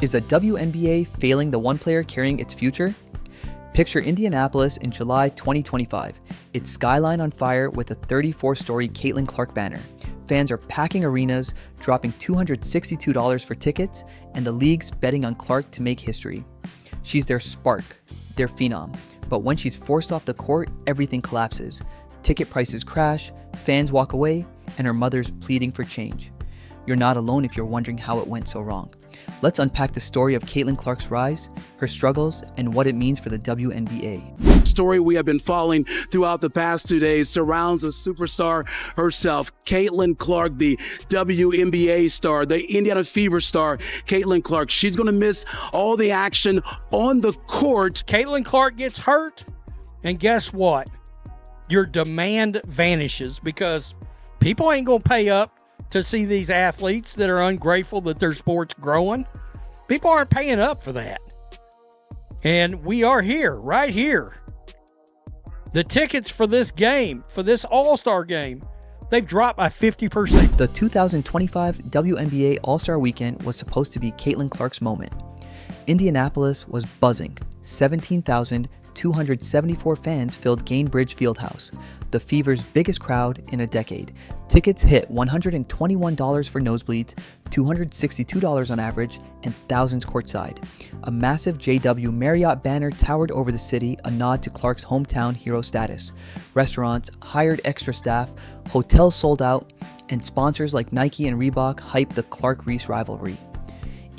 Is the WNBA failing the one player carrying its future? Picture Indianapolis in July 2025. Its skyline on fire with a 34-story Caitlyn Clark banner. Fans are packing arenas, dropping $262 for tickets, and the league's betting on Clark to make history. She's their spark, their phenom. But when she's forced off the court, everything collapses. Ticket prices crash, fans walk away, and her mother's pleading for change. You're not alone if you're wondering how it went so wrong. Let's unpack the story of Caitlyn Clark's rise, her struggles, and what it means for the WNBA. Story we have been following throughout the past 2 days surrounds the superstar herself, Caitlyn Clark, the WNBA star, the Indiana Fever star, Caitlyn Clark. She's going to miss all the action on the court. Caitlyn Clark gets hurt, and guess what? Your demand vanishes because people ain't going to pay up to see these athletes that are ungrateful that their sport's growing. People aren't paying up for that. And we are here, right here. The tickets for this game, for this All-Star game, they've dropped by 50%. The 2025 WNBA All-Star Weekend was supposed to be Caitlyn Clark's moment. Indianapolis was buzzing. 17,274 fans filled Gainbridge Fieldhouse, the Fever's biggest crowd in a decade. Tickets hit $121 for nosebleeds, $262 on average, and thousands courtside. A massive JW Marriott banner towered over the city, a nod to Clark's hometown hero status. Restaurants hired extra staff, hotels sold out, and sponsors like Nike and Reebok hyped the Clark-Reese rivalry.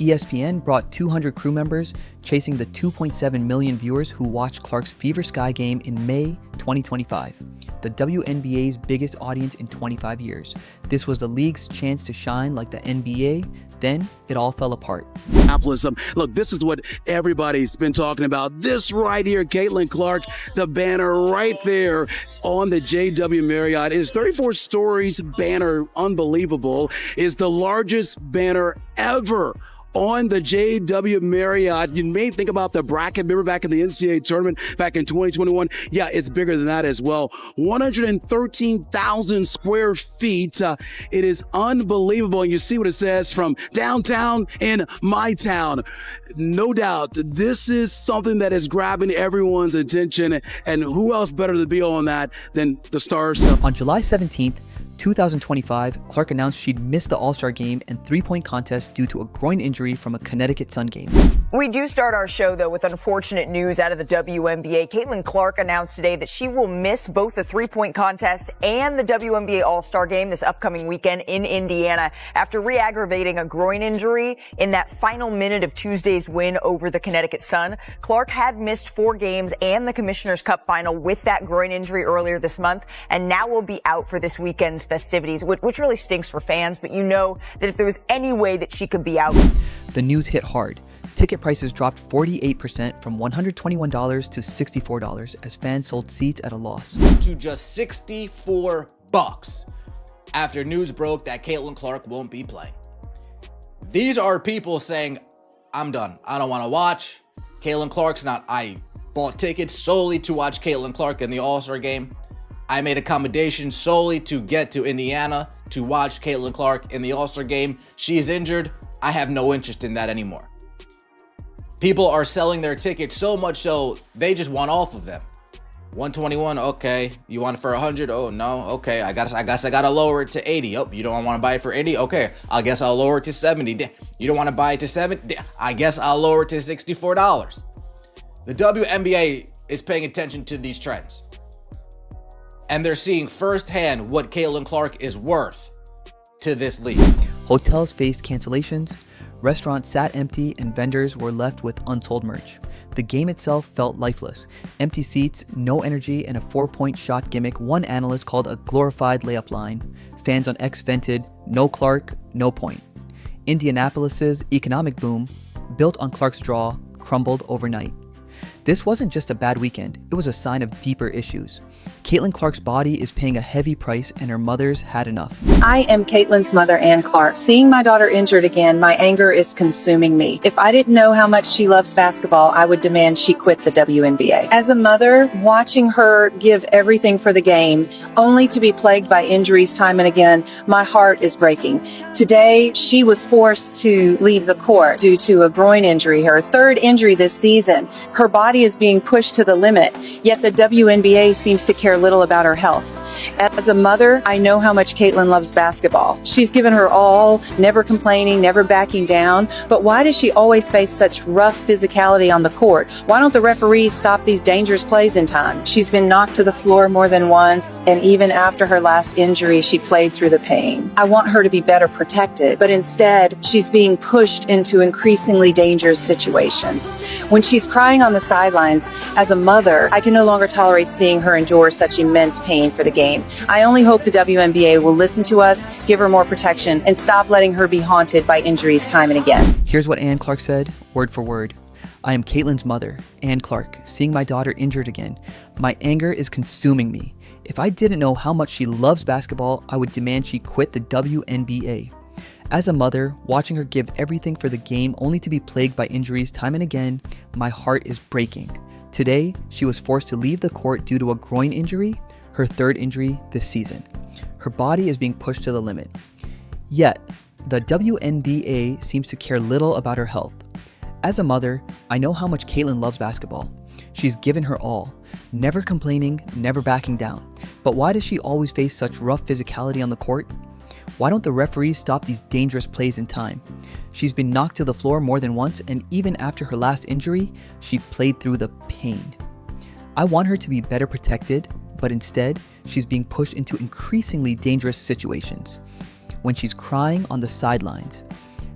ESPN brought 200 crew members, chasing the 2.7 million viewers who watched Clark's Fever Sky game in May 2025, the WNBA's biggest audience in 25 years. This was the league's chance to shine like the NBA. Then it all fell apart. Look, this is what everybody's been talking about. This right here, Caitlyn Clark, the banner right there on the JW Marriott. It is 34 stories banner, unbelievable. Is the largest banner ever on the JW Marriott. You may think about the bracket. Remember back in the NCAA tournament back in 2021? Yeah, it's bigger than that as well. 113,000 square feet. It is unbelievable. And you see what it says, from downtown in my town. No doubt, this is something that is grabbing everyone's attention. And who else better to be on that than the stars? On July 17th, 2025, Clark announced she'd missed the All-Star game and three-point contest due to a groin injury from a Connecticut Sun game. We do start our show, though, with unfortunate news out of the WNBA. Caitlyn Clark announced today that she will miss both the three-point contest and the WNBA All-Star game this upcoming weekend in Indiana after re-aggravating a groin injury in that final minute of Tuesday's win over the Connecticut Sun. Clark had missed 4 games and the Commissioner's Cup final with that groin injury earlier this month, and now will be out for this weekend's festivities, which really stinks for fans, but you know that if there was any way that she could be out. The news hit hard. Ticket prices dropped 48% from $121 to $64 as fans sold seats at a loss. To just $64 after news broke that Caitlyn Clark won't be playing. These are people saying, I'm done. I don't want to watch. Caitlyn Clark's not. I bought tickets solely to watch Caitlyn Clark in the All-Star game. I made accommodations solely to get to Indiana to watch Caitlyn Clark in the All-Star game. She is injured. I have no interest in that anymore. People are selling their tickets so much so they just want off of them. 121, okay. You want it for 100? Oh no, okay. I guess I gotta lower it to 80. Oh, you don't want to buy it for 80? Okay, I guess I'll lower it to 70. You don't want to buy it to 70? I guess I'll lower it to $64. The WNBA is paying attention to these trends. And they're seeing firsthand what Caitlyn Clark is worth to this league. Hotels faced cancellations, restaurants sat empty, and vendors were left with unsold merch. The game itself felt lifeless. Empty seats, no energy, and a 4-point shot gimmick one analyst called a glorified layup line. Fans on X vented, no Clark, no point. Indianapolis's economic boom, built on Clark's draw, crumbled overnight. This wasn't just a bad weekend, it was a sign of deeper issues. Caitlyn Clark's body is paying a heavy price and her mother's had enough. I am Caitlyn's mother, Ann Clark. Seeing my daughter injured again, my anger is consuming me. If I didn't know how much she loves basketball, I would demand she quit the WNBA. As a mother, watching her give everything for the game, only to be plagued by injuries time and again, my heart is breaking. Today, she was forced to leave the court due to a groin injury, her third injury this season. Her body is being pushed to the limit, yet the WNBA seems to care little about her health. As a mother, I know how much Caitlyn loves basketball. She's given her all, never complaining, never backing down. But why does she always face such rough physicality on the court? Why don't the referees stop these dangerous plays in time? She's been knocked to the floor more than once, and even after her last injury, she played through the pain. I want her to be better protected, but instead, she's being pushed into increasingly dangerous situations. When she's crying on the sidelines, as a mother, I can no longer tolerate seeing her endure such immense pain for the game. I only hope the WNBA will listen to us, give her more protection, and stop letting her be haunted by injuries time and again. Here's what Ann Clark said, word for word. I am Caitlyn's mother, Ann Clark, seeing my daughter injured again. My anger is consuming me. If I didn't know how much she loves basketball, I would demand she quit the WNBA. As a mother, watching her give everything for the game only to be plagued by injuries time and again, my heart is breaking. Today, she was forced to leave the court due to a groin injury, her third injury this season. Her body is being pushed to the limit. Yet, the WNBA seems to care little about her health. As a mother, I know how much Caitlyn loves basketball. She's given her all, never complaining, never backing down. But why does she always face such rough physicality on the court? Why don't the referees stop these dangerous plays in time? She's been knocked to the floor more than once, and even after her last injury, she played through the pain. I want her to be better protected, but instead, she's being pushed into increasingly dangerous situations. When she's crying on the sidelines.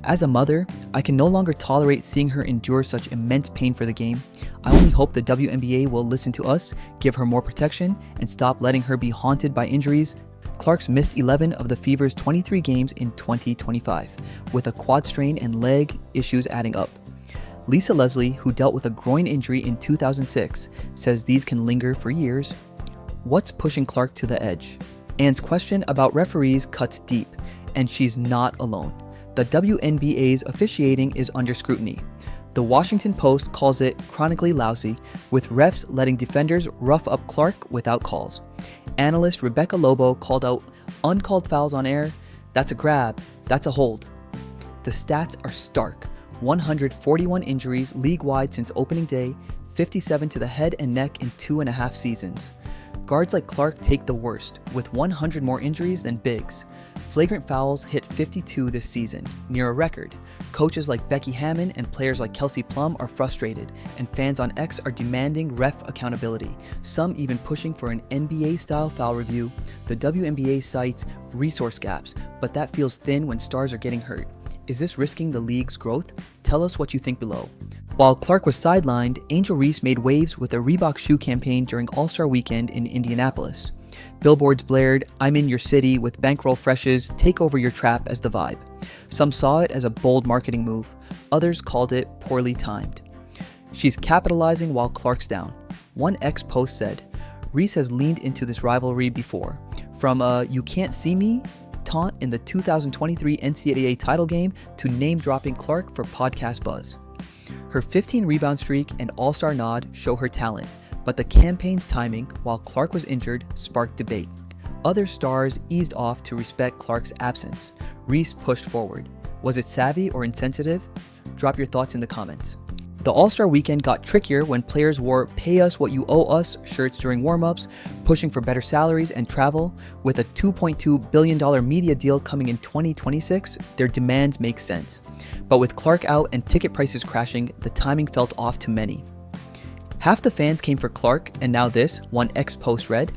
As a mother, I can no longer tolerate seeing her endure such immense pain for the game. I only hope the WNBA will listen to us, give her more protection, and stop letting her be haunted by injuries. Clark's missed 11 of the Fever's 23 games in 2025, with a quad strain and leg issues adding up. Lisa Leslie, who dealt with a groin injury in 2006, says these can linger for years. What's pushing Clark to the edge? Ann's question about referees cuts deep, and she's not alone. The WNBA's officiating is under scrutiny. The Washington Post calls it chronically lousy, with refs letting defenders rough up Clark without calls. Analyst Rebecca Lobo called out uncalled fouls on air. That's a grab. That's a hold. The stats are stark. 141 injuries league-wide since opening day, 57 to the head and neck in 2.5 seasons. Guards like Clark take the worst, with 100 more injuries than bigs. Flagrant fouls hit 52 this season, near a record. Coaches like Becky Hammon and players like Kelsey Plum are frustrated, and fans on X are demanding ref accountability, some even pushing for an NBA-style foul review. The WNBA cites resource gaps, but that feels thin when stars are getting hurt. Is this risking the league's growth? Tell us what you think below. While Clark was sidelined, Angel Reese made waves with a Reebok shoe campaign during All-Star Weekend in Indianapolis. Billboards blared, "I'm in your city" with bankroll freshes, "Take over your trap" as the vibe. Some saw it as a bold marketing move. Others called it poorly timed. She's capitalizing while Clark's down. One ex-post said, Reese has leaned into this rivalry before. From a "you can't see me" taunt in the 2023 NCAA title game to name-dropping Clark for podcast buzz. Her 15-rebound streak and all-star nod show her talent, but the campaign's timing, while Clark was injured, sparked debate. Other stars eased off to respect Clark's absence. Reese pushed forward. Was it savvy or insensitive? Drop your thoughts in the comments. The All-Star Weekend got trickier when players wore "Pay Us What You Owe Us" shirts during warm-ups, pushing for better salaries and travel. With a $2.2 billion media deal coming in 2026, their demands make sense. But with Clark out and ticket prices crashing, the timing felt off to many. Half the fans came for Clark, and now this, one ex-post read.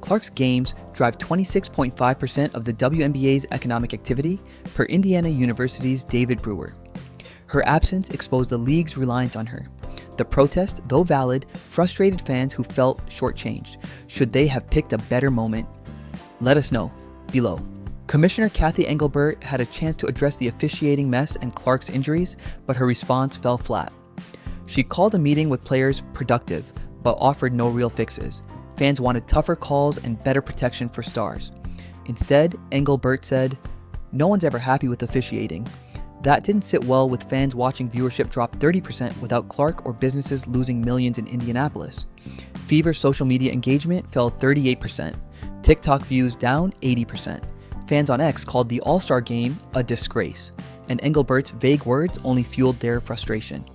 Clark's games drive 26.5% of the WNBA's economic activity, per Indiana University's David Brewer. Her absence exposed the league's reliance on her. The protest, though valid, frustrated fans who felt shortchanged. Should they have picked a better moment? Let us know below. Commissioner Kathy Engelbert had a chance to address the officiating mess and Clark's injuries, but her response fell flat. She called a meeting with players productive, but offered no real fixes. Fans wanted tougher calls and better protection for stars. Instead, Engelbert said, "No one's ever happy with officiating." That didn't sit well with fans watching viewership drop 30% without Clark or businesses losing millions in Indianapolis. Fever's social media engagement fell 38%. TikTok views down 80%. Fans on X called the All-Star Game a disgrace, and Engelbert's vague words only fueled their frustration.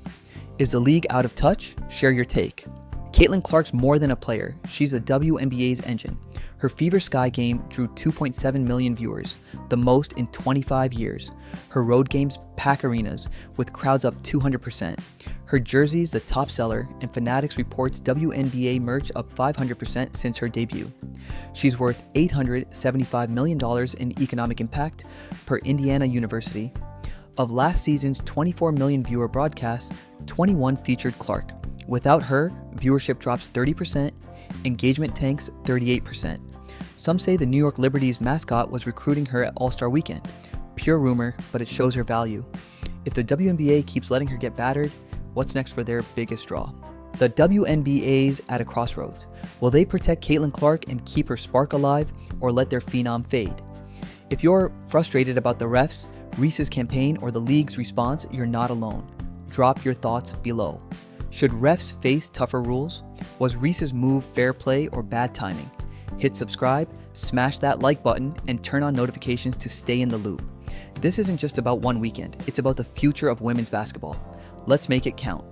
Is the league out of touch? Share your take. Caitlyn Clark's more than a player. She's the WNBA's engine. Her Fever Sky game drew 2.7 million viewers, the most in 25 years. Her road games pack arenas, with crowds up 200%. Her jersey's the top seller, and Fanatics reports WNBA merch up 500% since her debut. She's worth $875 million in economic impact, per Indiana University. Of last season's 24 million viewer broadcasts, 21 featured Clark. Without her, viewership drops 30%, engagement tanks 38%. Some say the New York Liberty's mascot was recruiting her at All-Star Weekend. Pure rumor, but it shows her value. If the WNBA keeps letting her get battered, what's next for their biggest draw? The WNBA's at a crossroads. Will they protect Caitlyn Clark and keep her spark alive, or let their phenom fade? If you're frustrated about the refs, Reese's campaign, or the league's response, you're not alone. Drop your thoughts below. Should refs face tougher rules? Was Reese's move fair play or bad timing? Hit subscribe, smash that like button, and turn on notifications to stay in the loop. This isn't just about one weekend, it's about the future of women's basketball. Let's make it count.